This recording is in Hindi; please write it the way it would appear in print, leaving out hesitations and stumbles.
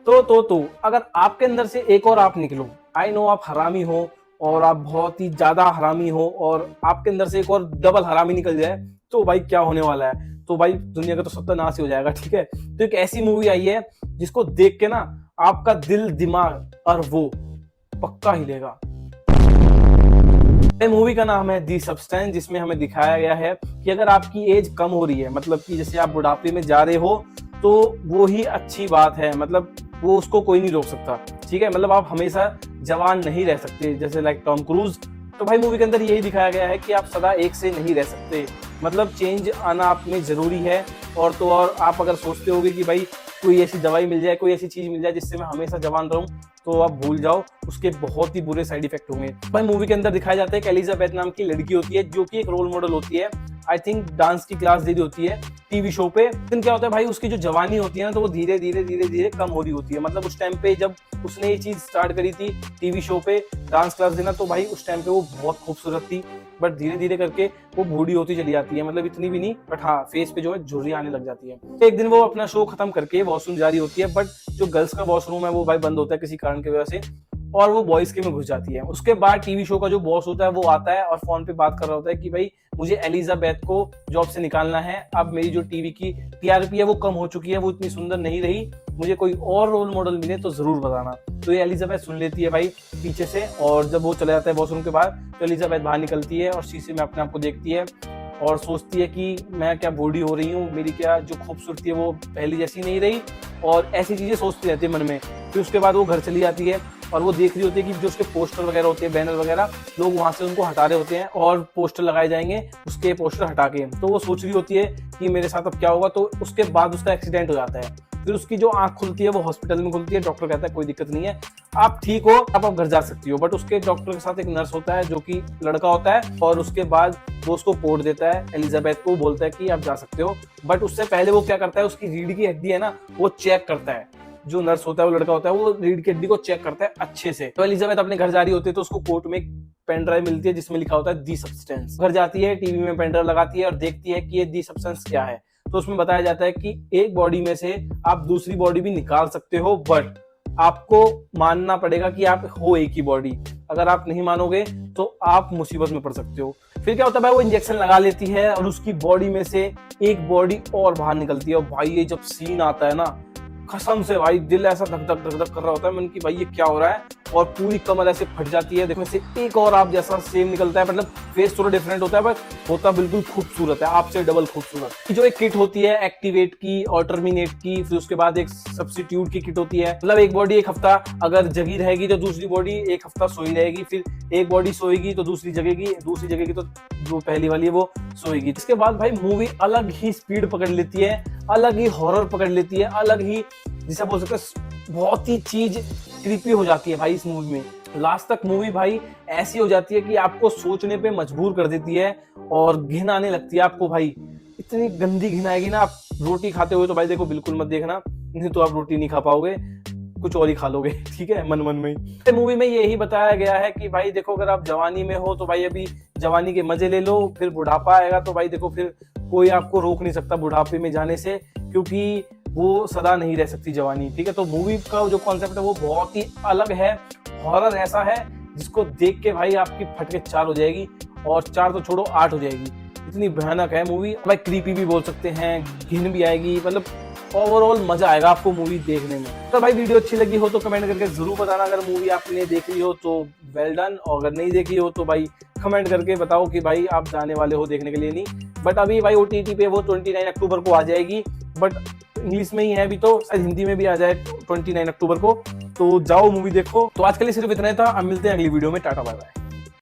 तो अगर आपके अंदर से एक और आप निकलो, आई नो आप हरामी हो और आप बहुत ही ज्यादा हरामी हो और आपके अंदर से एक और डबल हरामी निकल जाए, तो भाई क्या होने वाला है, तो भाई दुनिया का तो सत्यानाश ही हो जाएगा। ठीक है, तो एक ऐसी मूवी आई है जिसको देख के ना आपका दिल दिमाग और वो पक्का हिलेगा। मूवी का नाम है दी सब्सटेंस, जिसमें हमें दिखाया गया है कि अगर आपकी एज कम हो रही है, मतलब कि जैसे आप बुढ़ापे में जा रहे हो, तो वो ही अच्छी बात है, मतलब वो उसको कोई नहीं रोक सकता। ठीक है, मतलब आप हमेशा जवान नहीं रह सकते, जैसे लाइक टॉम क्रूज। तो भाई मूवी के अंदर यही दिखाया गया है कि आप सदा एक से नहीं रह सकते, मतलब चेंज आना आप में जरूरी है। और तो और आप अगर सोचते होगे कि भाई कोई ऐसी दवाई मिल जाए, कोई ऐसी चीज मिल जाए जिससे मैं हमेशा जवान रहूं, तो आप भूल जाओ, उसके बहुत ही बुरे साइड इफेक्ट होंगे। भाई मूवी के अंदर दिखाया जाता है कि एलिजाबेथ नाम की लड़की होती है जो कि एक रोल मॉडल होती है, आई थिंक डांस की क्लास दे रही होती है टीवी शो पे। लेकिन क्या होता है भाई, उसकी जो जवानी होती है ना, तो वो धीरे धीरे धीरे धीरे कम हो रही होती है। मतलब उस टाइम पे जब उसने ये चीज स्टार्ट करी थी टीवी शो पे डांस क्लास देना, तो भाई उस टाइम पे वो बहुत खूबसूरत थी, बट धीरे धीरे करके वो बूढ़ी होती चली जाती है। मतलब इतनी भी नहीं, बट हाँ फेस पे जो है झुर्री आने लग जाती है। एक दिन वो अपना शो खत्म करके वॉशरूम जा रही होती है, बट जो गर्ल्स का वॉशरूम है वो भाई बंद होता है किसी कारण की वजह से, और वो बॉयज के में घुस जाती है। उसके बाद टीवी शो का जो बॉस होता है वो आता है और फोन पे बात कर रहा होता है कि भाई मुझे एलिजाबेथ को जॉब से निकालना है, अब मेरी जो टीवी की टीआरपी है वो कम हो चुकी है, वो इतनी सुंदर नहीं रही, मुझे कोई और रोल मॉडल मिले तो जरूर बताना। तो ये एलिजाबेथ सुन लेती है भाई पीछे से, और जब वो चला जाता है वॉशरूम के बाद, तो एलिजाबेथ बाहर निकलती है और शीशे में अपने आप को देखती है और सोचती है कि मैं क्या बूढ़ी हो रही हूँ, मेरी क्या जो खूबसूरती है वो पहले जैसी नहीं रही, और ऐसी चीजें सोचती रहती है मन में। फिर उसके बाद वो घर चली जाती है और वो देख रही होती है कि जो उसके पोस्टर वगैरह होते हैं, बैनर वगैरह, लोग वहां से उनको हटा रहे होते हैं और पोस्टर लगाए जाएंगे उसके पोस्टर हटा के। तो वो सोच रही होती है कि मेरे साथ अब क्या होगा। तो उसके बाद उसका एक्सीडेंट हो जाता है, फिर उसकी जो आंख खुलती है वो हॉस्पिटल में खुलती है। डॉक्टर कहता है कोई दिक्कत नहीं है, आप ठीक हो, आप घर जा सकती हो। बट उसके डॉक्टर के साथ एक नर्स होता है जो कि लड़का होता है, और उसके बाद वो उसको कोड देता है, एलिजाबेथ को बोलता है कि आप जा सकते हो। बट उससे पहले वो क्या करता है, उसकी रीढ़ की हड्डी है ना वो चेक करता है। जो नर्स होता है वो लड़का होता है, वो रीढ़ की हड्डी को चेक करता है अच्छे से। तो एलिजाबेथ अपने घर जा रही होती है, तो उसको कोर्ट में एक पेन ड्राइव मिलती है जिसमें लिखा होता है दी सब्सटेंस। घर जाती है, टीवी में पेन ड्राइव लगाती है और देखती है कि ये दी सब्सटेंस क्या है। तो उसमें बताया जाता है कि एक बॉडी में से आप दूसरी बॉडी भी निकाल सकते हो, बट आपको मानना पड़ेगा कि आप हो एक ही बॉडी। अगर आप नहीं मानोगे तो आप मुसीबत में पड़ सकते हो। फिर क्या होता है भाई, वो इंजेक्शन लगा लेती है और उसकी बॉडी में से एक बॉडी और बाहर निकलती है। और भाई ये जब सीन आता है ना, कसम से भाई दिल ऐसा धक धक धक धक कर रहा होता है मन की भाई ये क्या हो रहा है, और पूरी कमर ऐसे फट जाती है। देखो से एक और आप जैसा सेम निकलता है, मतलब फेस थोड़ा डिफरेंट होता है पर होता बिल्कुल खूबसूरत है, आपसे डबल खूबसूरत। जो एक किट होती है एक्टिवेट की और टर्मिनेट की, फिर उसके बाद एक सब्स्टिट्यूट की किट होती है। मतलब एक बॉडी एक हफ्ता अगर जगी रहेगी तो दूसरी बॉडी एक हफ्ता सोई रहेगी, फिर एक बॉडी सोएगी तो दूसरी जगेगी, दूसरी जगेगी तो जो पहली वाली है वो सोएगी। इसके बाद भाई मूवी अलग ही स्पीड पकड़ लेती है, अलग ही हॉरर पकड़ लेती है, अलग ही जिसे बोल सकते हैं बहुत ही चीज क्रीपी हो जाती है भाई इस मूवी में। लास्ट तक मूवी भाई ऐसी हो जाती है कि आपको सोचने पे मजबूर कर देती है और घिन आने लगती है आपको। भाई इतनी गंदी घिन आएगी ना, आप रोटी खाते हुए तो भाई देखो बिल्कुल मत देखना, नहीं तो आप रोटी नहीं खा पाओगे, कुछ और ही खा लोगे। ठीक है, मन मन में ही। मूवी में यही बताया गया है कि भाई देखो अगर आप जवानी में हो तो भाई अभी जवानी के मजे ले लो, फिर बुढ़ापा आएगा तो भाई देखो फिर कोई आपको रोक नहीं सकता बुढ़ापे में जाने से, क्योंकि वो सदा नहीं रह सकती जवानी। ठीक है, तो मूवी का जो कॉन्सेप्ट है वो बहुत ही अलग है, हॉरर ऐसा है जिसको देख के भाई आपकी फटके चार हो जाएगी, और चार तो छोड़ो 8 हो जाएगी, इतनी भयानक है मूवी। भाई क्रीपी भी बोल सकते हैं, घिन भी आएगी, मतलब ओवरऑल मजा आएगा आपको मूवी देखने में। तो भाई वीडियो अच्छी लगी हो तो कमेंट करके जरूर बताना। अगर मूवी आपने देख ली हो तो वेल डन, और अगर नहीं देखी हो तो भाई कमेंट करके बताओ कि भाई आप जाने वाले हो देखने के लिए। नहीं बट अभी भाई OTT पे वो 29 अक्टूबर को आ जाएगी, बट इंग्लिश में ही है अभी, तो शायद हिंदी में भी आ जाए 29 अक्टूबर को। तो जाओ मूवी देखो। तो आज के लिए सिर्फ इतना ही था, अब मिलते हैं अगली वीडियो में, टाटा बाय बाय।